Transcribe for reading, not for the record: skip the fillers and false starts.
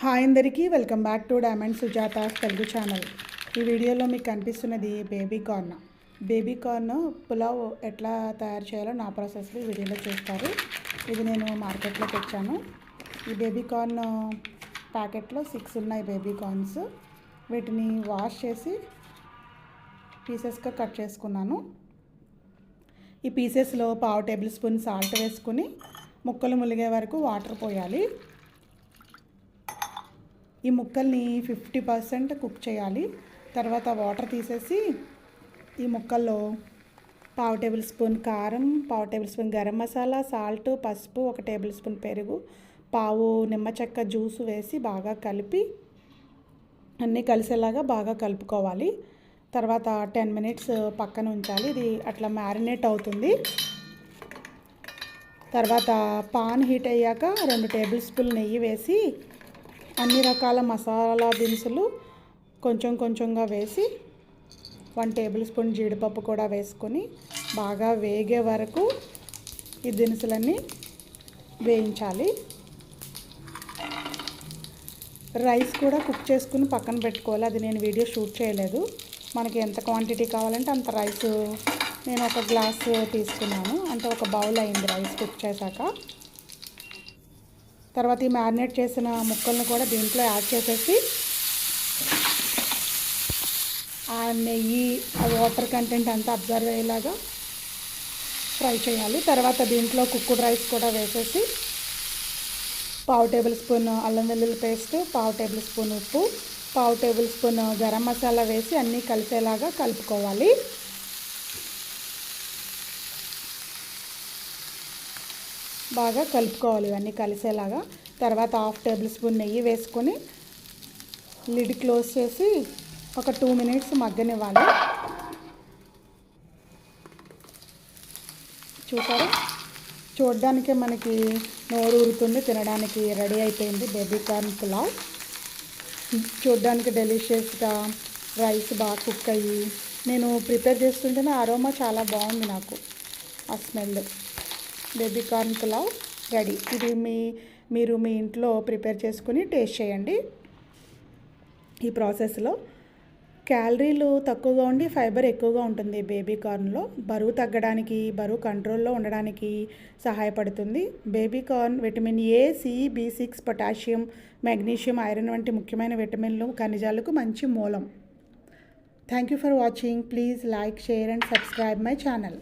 Hi అందరికీ welcome back to diamond Sujata's Telugu channel. ఈ వీడియోలో మీకు కనిపిస్తున్నది బేబీ కార్న్ పులావ్ ఎట్లా తయారు చేయాలో నా ప్రాసెస్లో ఈ వీడియోలో చూస్తారు. ఇది నేను మార్కెట్లో తెచ్చాను. ఈ బేబీ కార్న్ ప్యాకెట్లో 6 ఉన్నాయి బేబీ కార్న్స్. వీటిని వాష్ చేసి పీసెస్గా కట్ చేసుకున్నాను. ఈ పీసెస్లో 1/2 టేబుల్ స్పూన్ సాల్ట్ వేసుకుని ముక్కలు ములిగే వరకు వాటర్ పోయాలి. ఈ ముక్కల్ని 50% కుక్ చేయాలి. తర్వాత వాటర్ తీసేసి ఈ ముక్కల్లో 1/2 టేబుల్ స్పూన్ కారం, 1/2 table spoon garam masala, salt, పసుపు, 1 టేబుల్ స్పూన్ పెరుగు, 1/2 నిమ్మ చెక్క జ్యూస్ వేసి బాగా కలిపి అన్నీ కలిసేలాగా బాగా కలుపుకోవాలి. తర్వాత 10 మినిట్స్ పక్కన ఉంచాలి. ఇది అట్లా మ్యారినేట్ అవుతుంది. తర్వాత పాన్ హీట్ అయ్యాక 2 టేబుల్ స్పూన్ నెయ్యి వేసి అన్ని రకాల మసాలా దినుసులు కొంచెం కొంచెంగా వేసి 1 టేబుల్ స్పూన్ జీడిపప్పు కూడా వేసుకొని బాగా వేగే వరకు ఈ దినుసులన్నీ వేయించాలి. రైస్ కూడా కుక్ చేసుకుని పక్కన పెట్టుకోవాలి. అది నేను వీడియో షూట్ చేయలేదు. మనకి ఎంత క్వాంటిటీ కావాలంటే అంత రైస్ నేను 1 గ్లాస్ తీసుకున్నాను. అంటే 1 బౌల్ అయింది రైస్ కుక్ చేశాక. తర్వాత ఈ మ్యారినేట్ చేసిన ముక్కలను కూడా దీంట్లో యాడ్ చేసేసి ఆ నెయ్యి ఆ వాటర్ కంటెంట్ అంతా అబ్జర్వ్ అయ్యేలాగా ఫ్రై చేయాలి. తర్వాత దీంట్లో కుక్కుడ్ రైస్ కూడా వేసేసి 1/2 టేబుల్ స్పూన్ అల్లం వెల్లుల్లి పేస్ట్, 1/2 టేబుల్ స్పూన్ ఉప్పు, 1/2 టేబుల్ స్పూన్ గరం మసాలా వేసి అన్నీ కలిసేలాగా కలుపుకోవాలి. బాగా కలుపుకోవాలి ఇవన్నీ కలిసేలాగా. తర్వాత 1/2 టేబుల్ స్పూన్ నెయ్యి వేసుకొని లిడ్ క్లోజ్ చేసి ఒక 2 మినిట్స్ మగ్గనివ్వాలి. చూసారా, చూడడానికే మనకి నోరు ఊరుతుంది. తినడానికి రెడీ అయిపోయింది బేబీ కార్న్ పులావ్. చూడడానికి డెలిషియస్గా రైస్ బాగా కుక్ అయ్యి నేను ప్రిపేర్ చేస్తుంటేనే అరోమా చాలా బాగుంది నాకు. ఆ smell. Baby corn pulao ready. ఇది మీరు మీ ఇంట్లో ప్రిపేర్ చేసుకుని టేస్ట్ చేయండి. ఈ ప్రాసెస్లో క్యాలరీలు తక్కువగా ఉండి ఫైబర్ ఎక్కువగా ఉంటుంది బేబీ కార్న్లో. బరువు తగ్గడానికి, బరువు కంట్రోల్లో ఉండడానికి సహాయపడుతుంది. Baby corn vitamin A, C, B6, potassium, magnesium, iron వంటి ముఖ్యమైన విటమిన్లు, ఖనిజాలకు మంచి మూలం. Thank you for watching. Please like, share and subscribe my channel.